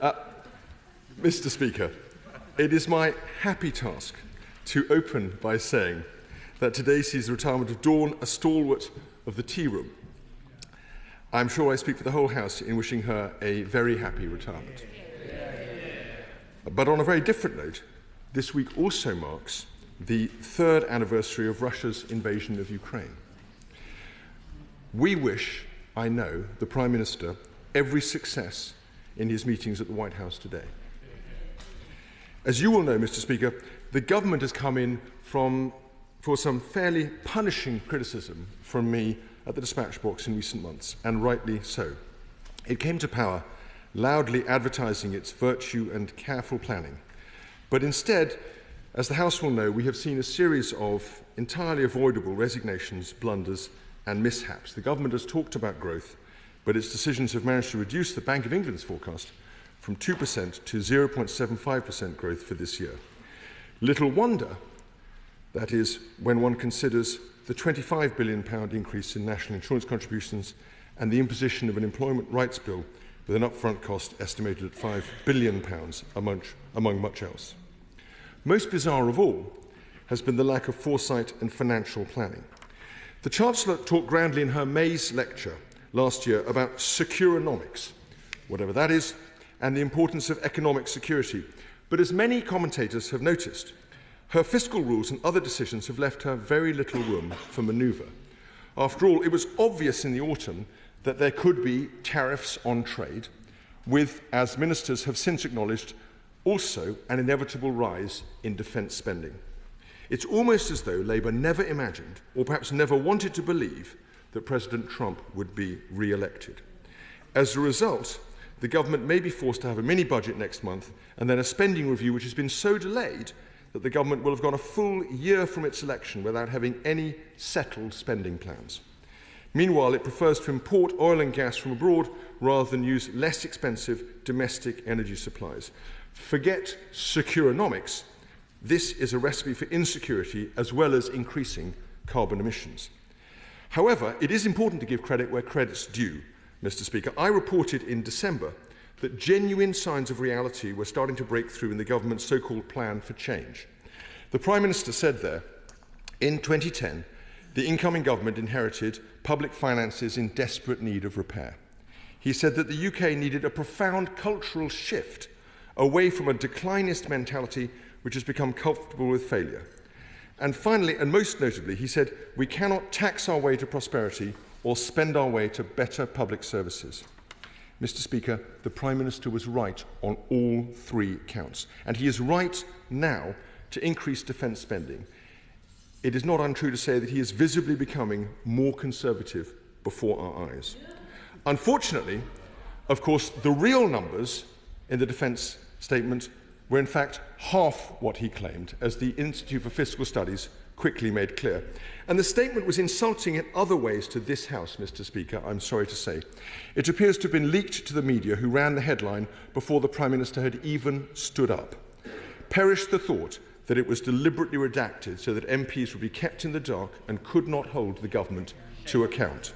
Mr. Speaker, it is my happy task to open by saying that today sees the retirement of Dawn, a stalwart of the tea room. I'm sure I speak for the whole House in wishing her a very happy retirement. But on a very different note, this week also marks the 3rd anniversary of Russia's invasion of Ukraine. We wish, I know, the Prime Minister every success in his meetings at the White House today. As you will know, Mr. Speaker, the government has come in for some fairly punishing criticism from me at the dispatch box in recent months, and rightly so. It came to power loudly advertising its virtue and careful planning. But instead, as the House will know, we have seen a series of entirely avoidable resignations, blunders and mishaps. The government has talked about growth, but its decisions have managed to reduce the Bank of England's forecast from 2% to 0.75% growth for this year. Little wonder, that is, when one considers the £25 billion increase in national insurance contributions and the imposition of an employment rights bill with an upfront cost estimated at £5 billion, among much else. Most bizarre of all has been the lack of foresight and financial planning. The Chancellor talked grandly in her May's lecture last year about securonomics, whatever that is, and the importance of economic security. But as many commentators have noticed, her fiscal rules and other decisions have left her very little room for manoeuvre. After all, it was obvious in the autumn that there could be tariffs on trade, with, as ministers have since acknowledged, also an inevitable rise in defence spending. It's almost as though Labour never imagined, or perhaps never wanted to believe, that President Trump would be re-elected. As a result, the government may be forced to have a mini-budget next month and then a spending review which has been so delayed that the government will have gone a full year from its election without having any settled spending plans. Meanwhile, it prefers to import oil and gas from abroad rather than use less expensive domestic energy supplies. Forget securonomics. This is a recipe for insecurity as well as increasing carbon emissions. However, it is important to give credit where credit's due, Mr. Speaker. I reported in December that genuine signs of reality were starting to break through in the government's so-called plan for change. The Prime Minister said there, in 2010, the incoming government inherited public finances in desperate need of repair. He said that the UK needed a profound cultural shift away from a declinist mentality which has become comfortable with failure. And finally, and most notably, he said, we cannot tax our way to prosperity or spend our way to better public services. Mr. Speaker, the Prime Minister was right on all 3 counts, and he is right now to increase defence spending. It is not untrue to say that he is visibly becoming more conservative before our eyes. Unfortunately, of course, the real numbers in the defence statement were in fact half what he claimed, as the Institute for Fiscal Studies quickly made clear. And the statement was insulting in other ways to this House, Mr. Speaker, I'm sorry to say. It appears to have been leaked to the media, who ran the headline before the Prime Minister had even stood up. Perish the thought that it was deliberately redacted so that MPs would be kept in the dark and could not hold the government to account.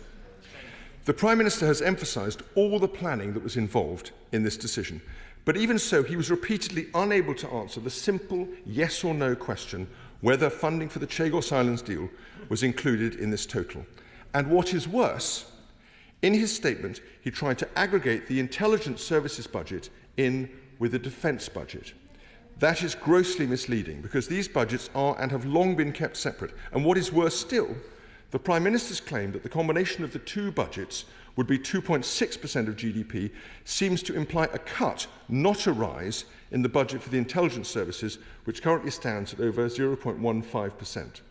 The Prime Minister has emphasised all the planning that was involved in this decision, but even so, he was repeatedly unable to answer the simple yes or no question whether funding for the Chagos Islands deal was included in this total. And what is worse, in his statement, he tried to aggregate the intelligence services budget in with the defence budget. That is grossly misleading, because these budgets are and have long been kept separate. And what is worse still, the Prime Minister's claim that the combination of the 2 budgets would be 2.6% of GDP seems to imply a cut, not a rise, in the budget for the intelligence services, which currently stands at over 0.15%.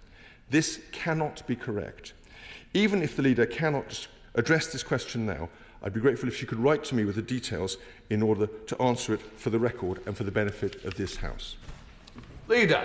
This cannot be correct. Even if the leader cannot address this question now, I'd be grateful if she could write to me with the details in order to answer it for the record and for the benefit of this House. Leader.